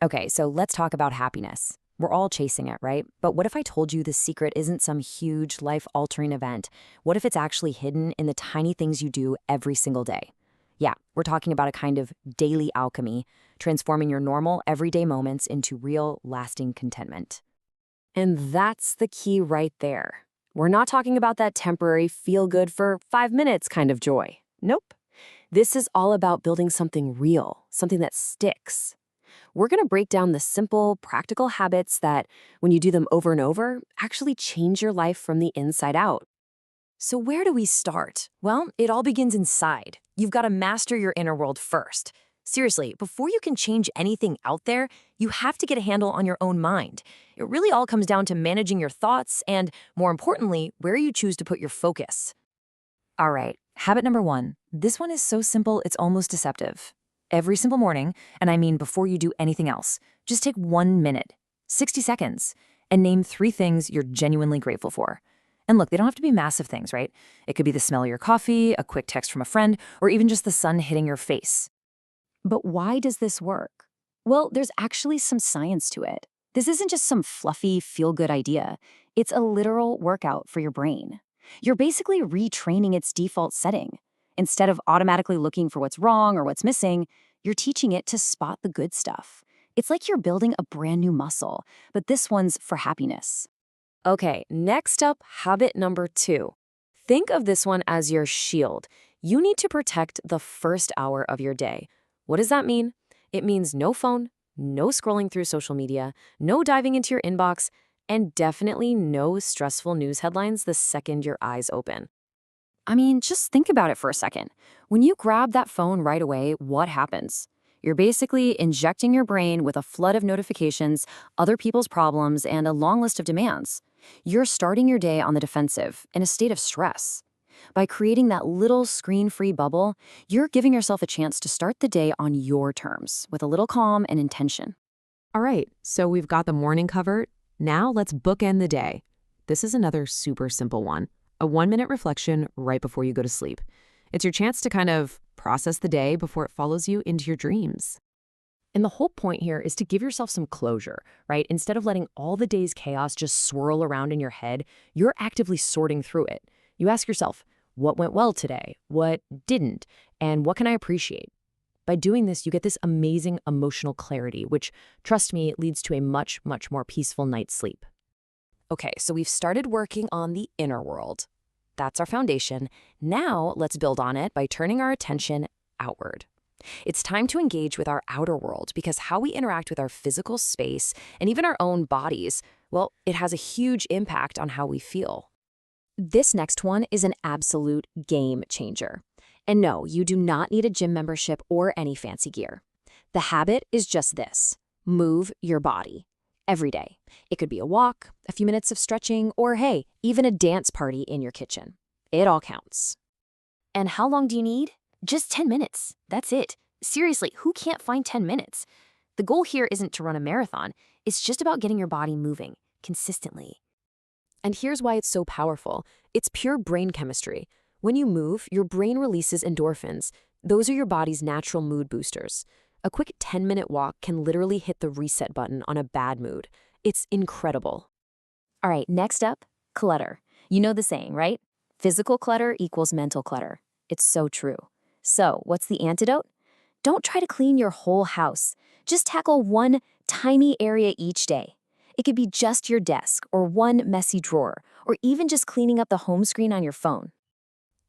Okay, so let's talk about happiness. We're all chasing it, right? But what if I told you the secret isn't some huge life-altering event? What if it's actually hidden in the tiny things you do every single day? Yeah, we're talking about a kind of daily alchemy, transforming your normal, everyday moments into real, lasting contentment. And that's the key right there. We're not talking about that temporary feel good for 5 minutes kind of joy. Nope. This is all about building something real, something that sticks. We're going to break down the simple, practical habits that, when you do them over and over, actually change your life from the inside out. So where do we start? Well, it all begins inside. You've got to master your inner world first. Seriously, before you can change anything out there, you have to get a handle on your own mind. It really all comes down to managing your thoughts and, more importantly, where you choose to put your focus. All right, habit number 1. This one is so simple, it's almost deceptive. Every simple morning, and I mean before you do anything else, just take 1 minute, 60 seconds, and name 3 things you're genuinely grateful for. And look, they don't have to be massive things, right? It could be the smell of your coffee, a quick text from a friend, or even just the sun hitting your face. But why does this work? Well, there's actually some science to it. This isn't just some fluffy, feel-good idea. It's a literal workout for your brain. You're basically retraining its default setting. Instead of automatically looking for what's wrong or what's missing, you're teaching it to spot the good stuff. It's like you're building a brand new muscle, but this one's for happiness. Okay, next up, habit number 2. Think of this one as your shield. You need to protect the first hour of your day. What does that mean? It means no phone, no scrolling through social media, no diving into your inbox, and definitely no stressful news headlines the second your eyes open. I mean, just think about it for a second. When you grab that phone right away, what happens? You're basically injecting your brain with a flood of notifications, other people's problems, and a long list of demands. You're starting your day on the defensive, in a state of stress. By creating that little screen-free bubble, you're giving yourself a chance to start the day on your terms, with a little calm and intention. All right, so we've got the morning covered. Now let's bookend the day. This is another super simple one. A 1-minute reflection right before you go to sleep. It's your chance to kind of process the day before it follows you into your dreams. And the whole point here is to give yourself some closure, right? Instead of letting all the day's chaos just swirl around in your head, you're actively sorting through it. You ask yourself, what went well today? What didn't? And what can I appreciate? By doing this, you get this amazing emotional clarity, which, trust me, leads to a much, much more peaceful night's sleep. Okay, so we've started working on the inner world. That's our foundation. Now let's build on it by turning our attention outward. It's time to engage with our outer world because how we interact with our physical space and even our own bodies, well, it has a huge impact on how we feel. This next one is an absolute game changer. And no, you do not need a gym membership or any fancy gear. The habit is just this: move your body. Every day. It could be a walk, a few minutes of stretching, or hey, even a dance party in your kitchen. It all counts. And how long do you need? Just 10 minutes. That's it. Seriously, who can't find 10 minutes? The goal here isn't to run a marathon. It's just about getting your body moving consistently. And here's why it's so powerful. It's pure brain chemistry. When you move, your brain releases endorphins. Those are your body's natural mood boosters. A quick 10-minute walk can literally hit the reset button on a bad mood. It's incredible. All right, next up, clutter. You know the saying, right? Physical clutter equals mental clutter. It's so true. So, what's the antidote? Don't try to clean your whole house. Just tackle one tiny area each day. It could be just your desk, or one messy drawer, or even just cleaning up the home screen on your phone.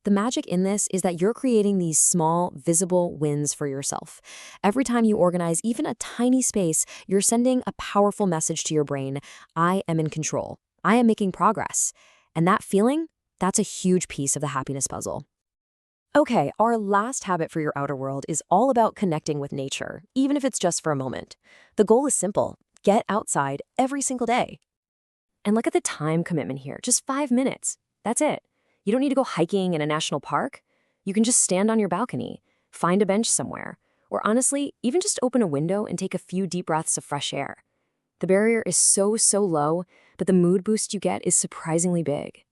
The magic in this is that you're creating these small, visible wins for yourself. Every time you organize even a tiny space, you're sending a powerful message to your brain: I am in control. I am making progress. And that feeling, that's a huge piece of the happiness puzzle. Okay, our last habit for your outer world is all about connecting with nature, even if it's just for a moment. The goal is simple: get outside every single day. And look at the time commitment here, just 5 minutes. That's it. You don't need to go hiking in a national park. You can just stand on your balcony, find a bench somewhere, or honestly, even just open a window and take a few deep breaths of fresh air. The barrier is so low, but the mood boost you get is surprisingly big.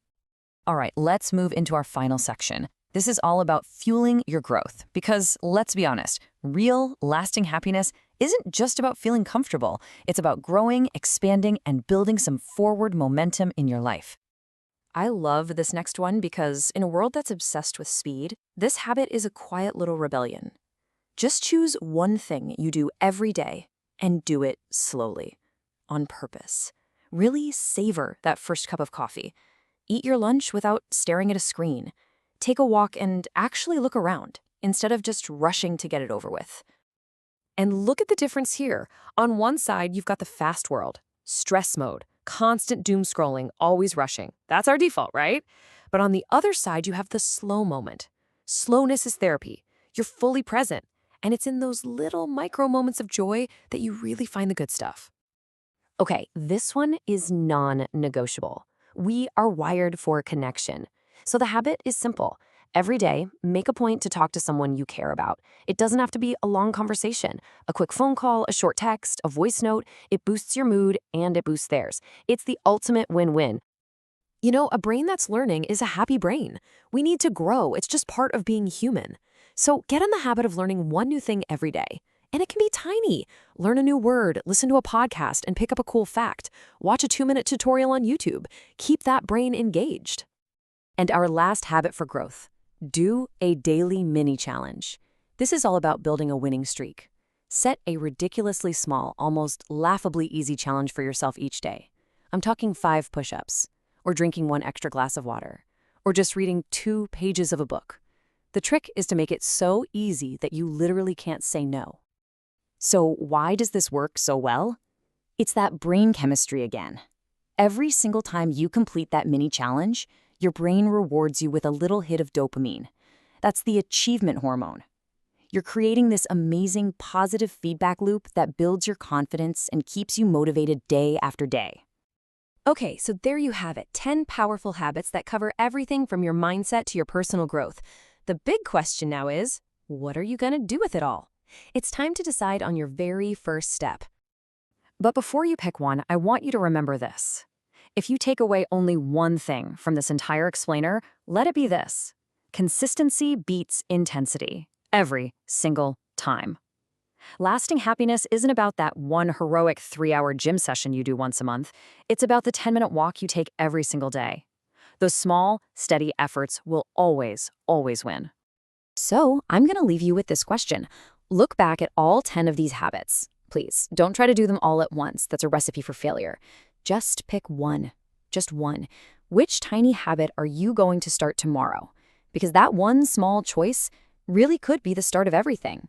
All right, let's move into our final section. This is all about fueling your growth because, let's be honest, real, lasting happiness, isn't just about feeling comfortable. It's about growing, expanding, and building some forward momentum in your life. I love this next one because in a world that's obsessed with speed, this habit is a quiet little rebellion. Just choose one thing you do every day and do it slowly, on purpose. Really savor that first cup of coffee. Eat your lunch without staring at a screen. Take a walk and actually look around instead of just rushing to get it over with. And look at the difference here. On one side, you've got the fast world, stress mode, constant doom scrolling, always rushing. That's our default, right? But on the other side, you have the slow moment. Slowness is therapy. You're fully present. And it's in those little micro moments of joy that you really find the good stuff. Okay, this one is non-negotiable. We are wired for connection. So the habit is simple. Every day, make a point to talk to someone you care about. It doesn't have to be a long conversation. A quick phone call, a short text, a voice note, it boosts your mood and it boosts theirs. It's the ultimate win-win. You know, a brain that's learning is a happy brain. We need to grow. It's just part of being human. So get in the habit of learning one new thing every day. And it can be tiny. Learn a new word, listen to a podcast, and pick up a cool fact. Watch a 2-minute tutorial on YouTube. Keep that brain engaged. And our last habit for growth. Do a daily mini challenge. This is all about building a winning streak. Set a ridiculously small, almost laughably easy challenge for yourself each day. I'm talking 5 push-ups, or drinking 1 extra glass of water, or just reading 2 pages of a book. The trick is to make it so easy that you literally can't say no. So why does this work so well? It's that brain chemistry again. Every single time you complete that mini challenge, your brain rewards you with a little hit of dopamine. That's the achievement hormone. You're creating this amazing positive feedback loop that builds your confidence and keeps you motivated day after day. Okay, so there you have it, 10 powerful habits that cover everything from your mindset to your personal growth. The big question now is, what are you going to do with it all? It's time to decide on your very first step. But before you pick one, I want you to remember this. If you take away only one thing from this entire explainer, let it be this. Consistency beats intensity every single time. Lasting happiness isn't about that one heroic 3-hour gym session you do once a month. It's about the 10-minute walk you take every single day. Those small, steady efforts will always, always win. So I'm going to leave you with this question. Look back at all 10 of these habits. Please, don't try to do them all at once. That's a recipe for failure. Just pick one. Just one. Which tiny habit are you going to start tomorrow? Because that one small choice really could be the start of everything.